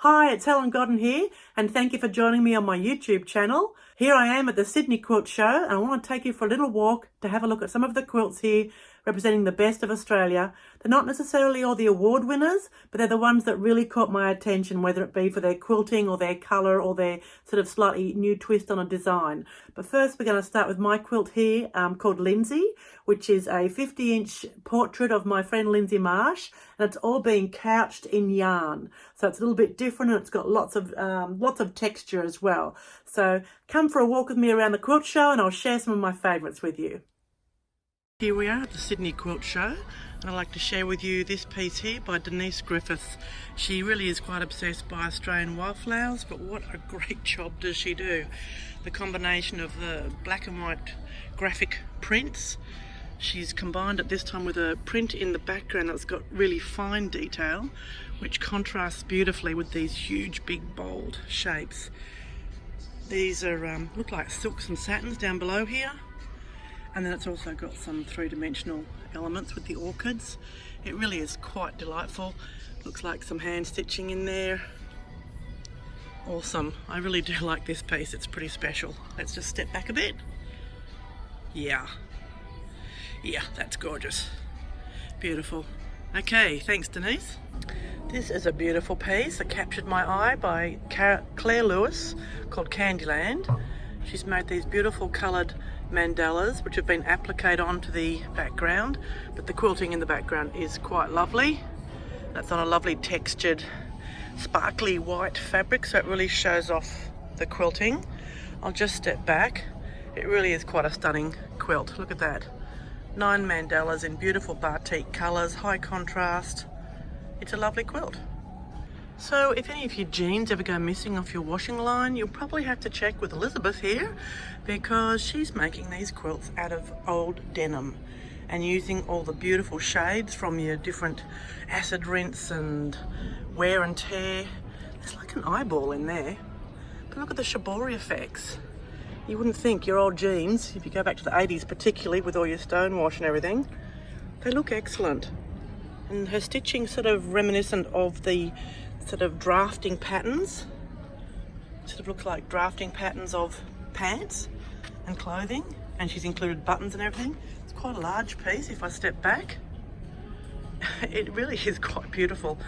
Hi, it's Helen Godden here, and thank you for joining me on my YouTube channel. Here I am at the Sydney Quilt Show, and I want to take you for a little walk to have a look at some of the quilts here representing the best of Australia. They're not necessarily all the award winners, but they're the ones that really caught my attention, whether it be for their quilting or their colour or their sort of slightly new twist on a design. But first we're going to start with my quilt here called Lindsey, which is a 50-inch portrait of my friend Lindsey Marsh, and it's all being couched in yarn. So it's a little bit different, and it's got lots of texture as well. So come for a walk with me around the quilt show and I'll share some of my favourites with you. Here we are at the Sydney Quilt Show, and I'd like to share with you this piece here by Denise Griffiths. She really is quite obsessed by Australian wildflowers, but what a great job does she do. The combination of the black and white graphic prints, she's combined it this time with a print in the background that's got really fine detail, which contrasts beautifully with these huge, big, bold shapes. These are look like silks and satins down below here. And then it's also got some three-dimensional elements with the orchids. It really is quite delightful. Looks like some hand stitching in there. Awesome. I really do like this piece. It's pretty special. Let's just step back a bit. Yeah, that's gorgeous. Beautiful. Okay, thanks Denise. This is a beautiful piece that captured my eye by Clare Lewis called Candyland. She's made these beautiful coloured mandalas which have been appliqued onto the background, but the quilting in the background is quite lovely. That's on a lovely textured sparkly white fabric, so it really shows off the quilting. I'll just step back. It really is quite a stunning quilt. Look at that. 9 mandalas in beautiful batik colours, high contrast. It's a lovely quilt. So if any of your jeans ever go missing off your washing line, you'll probably have to check with Elizabeth here, because she's making these quilts out of old denim and using all the beautiful shades from your different acid rinse and wear and tear. There's like an eyeball in there, but look at the shibori effects. You wouldn't think your old jeans, if you go back to the 80s particularly with all your stonewash and everything, they look excellent. And her stitching sort of reminiscent of the sort of drafting patterns. Sort of looks like drafting patterns of pants and clothing, and she's included buttons and everything. It's quite a large piece if I step back. It really is quite beautiful,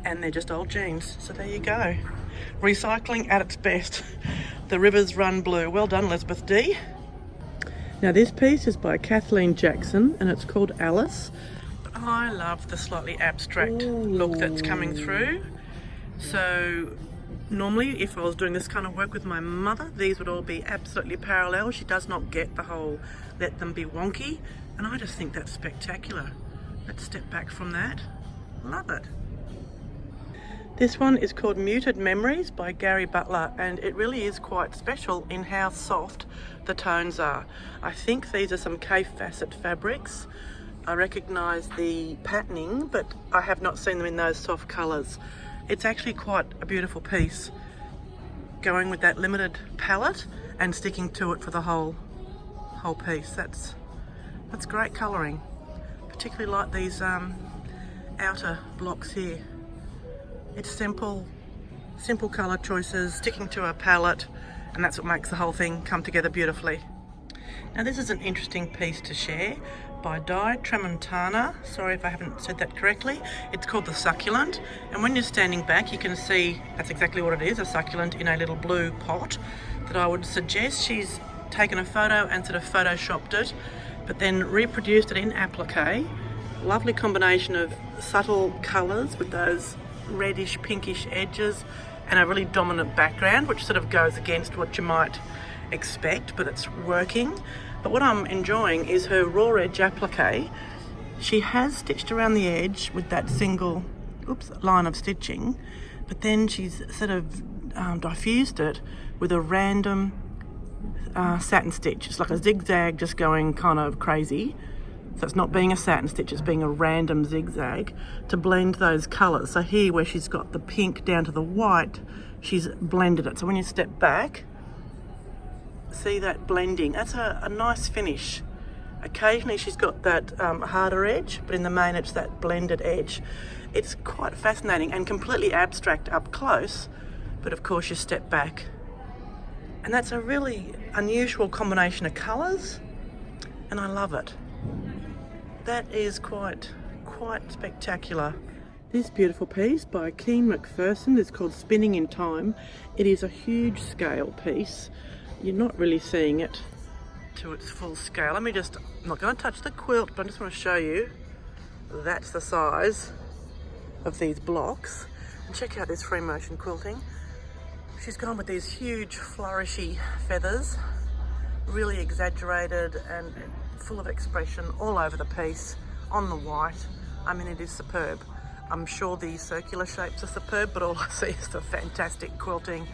and they're just old jeans, so there you go. Recycling at its best. The rivers run blue. Well done, Elizabeth D. Now this piece is by Kathleen Jackson and it's called Alice. I love the slightly abstract look that's coming through. So normally if I was doing this kind of work with my mother, these would all be absolutely parallel. She does not get the whole let them be wonky, and I just think that's spectacular. Let's step back from that. Love it. This one is called Muted Memories by Gary Butler, and it really is quite special in how soft the tones are. I think these are some K facet fabrics. I recognise the patterning, but I have not seen them in those soft colours. It's actually quite a beautiful piece, going with that limited palette and sticking to it for the whole piece. That's great colouring. Particularly like these outer blocks here. It's simple colour choices, sticking to a palette, and that's what makes the whole thing come together beautifully. Now this is an interesting piece to share by Tramontana. Sorry if I haven't said that correctly. It's called the Succulent, and when you're standing back you can see that's exactly what it is, a succulent in a little blue pot that I would suggest she's taken a photo and sort of photoshopped it, but then reproduced it in applique. Lovely combination of subtle colours with those reddish pinkish edges and a really dominant background, which sort of goes against what you might expect, but it's working. But what I'm enjoying is her raw edge applique. She has stitched around the edge with that single line of stitching, but then she's sort of diffused it with a random satin stitch. It's like a zigzag just going kind of crazy. So it's not being a satin stitch, it's being a random zigzag to blend those colours. So here where she's got the pink down to the white, she's blended it. So when you step back, see that blending. That's a nice finish. Occasionally she's got that harder edge, but in the main it's that blended edge. It's quite fascinating and completely abstract up close, but of course you step back. And that's a really unusual combination of colours, and I love it. That is quite spectacular. This beautiful piece by Kyeen McPherson is called Spinning in Time. It is a huge scale piece. You're not really seeing it to its full scale. I'm not going to touch the quilt, but I just want to show you that's the size of these blocks. And check out this free motion quilting. She's gone with these huge flourishy feathers, really exaggerated and full of expression all over the piece on the white. I mean, it is superb. I'm sure the circular shapes are superb, but all I see is the fantastic quilting.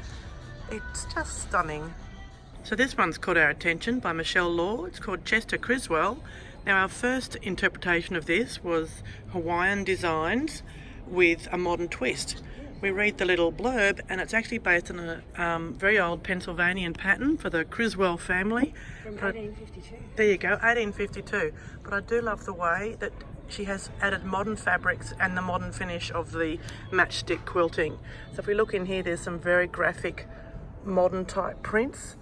It's just stunning. So this one's caught our attention by Michelle Law. It's called Cheswell. Now, our first interpretation of this was Hawaiian designs with a modern twist. We read the little blurb, and it's actually based on a very old Pennsylvanian pattern for the Criswell family. From 1852. There you go, 1852. But I do love the way that she has added modern fabrics and the modern finish of the matchstick quilting. So if we look in here, there's some very graphic modern type prints.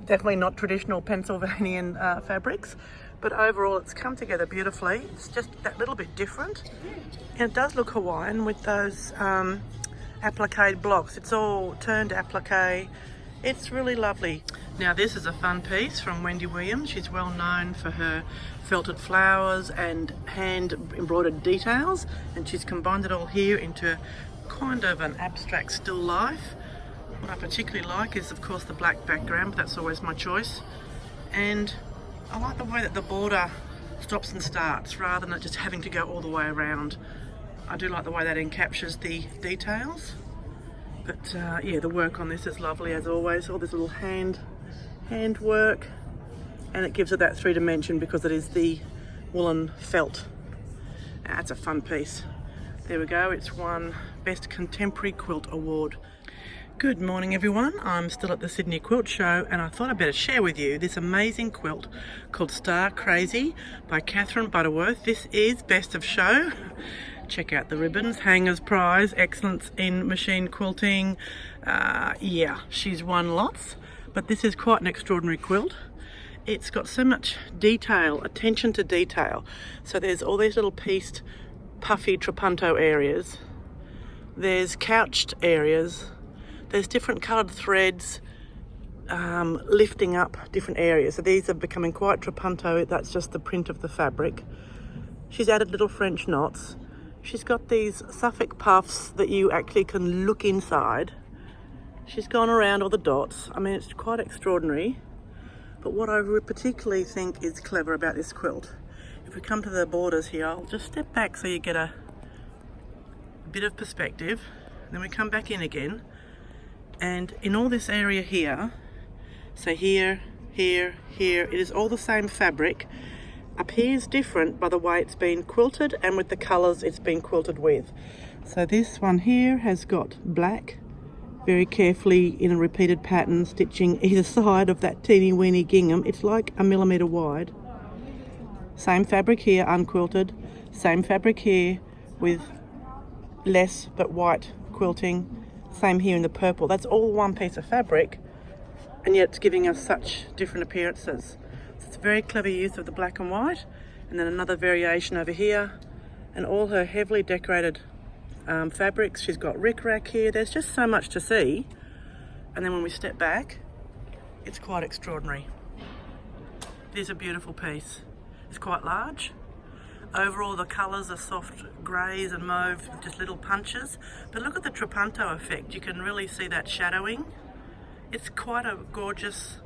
Definitely not traditional Pennsylvanian fabrics, but overall it's come together beautifully. It's just that little bit different, and it does look Hawaiian with those applique blocks. It's all turned applique. It's really lovely. Now this is a fun piece from Wendy Williams. She's well known for her felted flowers and hand embroidered details, and she's combined it all here into kind of an abstract still life. What I particularly like is, of course, the black background, but that's always my choice. And I like the way that the border stops and starts rather than it just having to go all the way around. I do like the way that encaptures the details. But yeah, the work on this is lovely as always. All this little hand work, and it gives it that 3 dimension because it is the woolen felt. That's a fun piece. There we go, it's won Best Contemporary Quilt Award. Good morning everyone, I'm still at the Sydney Quilt Show, and I thought I'd better share with you this amazing quilt called Star Crazy by Catherine Butterworth. This is Best of Show. Check out the ribbons, hangers prize, excellence in machine quilting. Yeah, she's won lots, but this is quite an extraordinary quilt. It's got so much detail, attention to detail. So there's all these little pieced puffy trapunto areas. There's couched areas. There's different coloured threads lifting up different areas. So these are becoming quite trapunto. That's just the print of the fabric. She's added little French knots. She's got these Suffolk puffs that you actually can look inside. She's gone around all the dots. I mean, it's quite extraordinary. But what I particularly think is clever about this quilt, if we come to the borders here, I'll just step back so you get a bit of perspective. Then we come back in again. And in all this area here, so here, here, here, it is all the same fabric. Appears different by the way it's been quilted and with the colours it's been quilted with. So this one here has got black, very carefully in a repeated pattern, stitching either side of that teeny weeny gingham. It's like 1 millimetre wide. Same fabric here, unquilted. Same fabric here with less but white quilting. Same here in the purple. That's all one piece of fabric, and yet it's giving us such different appearances. So it's a very clever use of the black and white, and then another variation over here, and all her heavily decorated fabrics. She's got rickrack here. There's just so much to see, and then when we step back, it's quite extraordinary. It is a beautiful piece. It's quite large. Overall, the colours are soft greys and mauve with just little punches. But look at the trapunto effect. You can really see that shadowing. It's quite a gorgeous,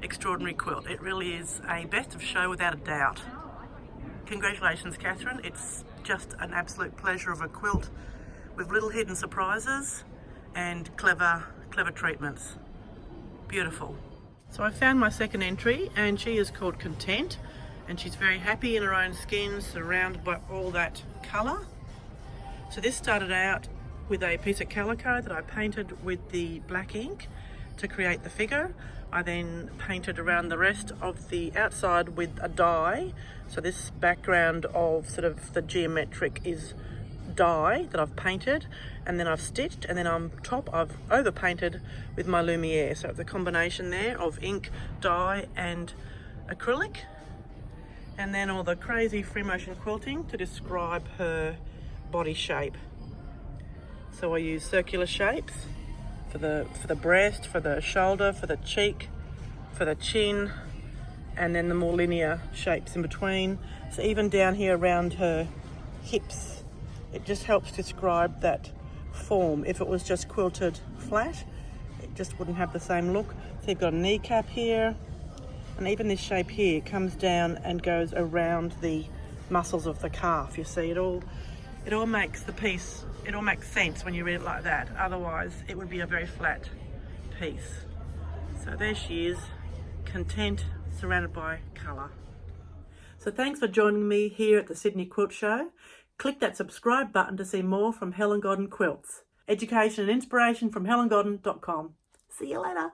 extraordinary quilt. It really is a best of show without a doubt. Congratulations, Catherine. It's just an absolute pleasure of a quilt with little hidden surprises and clever treatments. Beautiful. So I found my second entry, and she is called Content. And she's very happy in her own skin, surrounded by all that colour. So this started out with a piece of calico that I painted with the black ink to create the figure. I then painted around the rest of the outside with a dye. So this background of sort of the geometric is dye that I've painted, and then I've stitched, and then on top I've over painted with my Lumiere. So it's a combination there of ink, dye and acrylic, and then all the crazy free motion quilting to describe her body shape. So I use circular shapes for the breast, for the shoulder, for the cheek, for the chin, and then the more linear shapes in between. So even down here around her hips, it just helps describe that form. If it was just quilted flat, it just wouldn't have the same look. So you've got a kneecap here, and even this shape here comes down and goes around the muscles of the calf. You see, it all makes the piece, it all makes sense when you read it like that. Otherwise it would be a very flat piece. So there she is, content, surrounded by colour. So thanks for joining me here at the Sydney Quilt Show. Click that subscribe button to see more from Helen Godden Quilts. Education and inspiration from helengodden.com. See you later.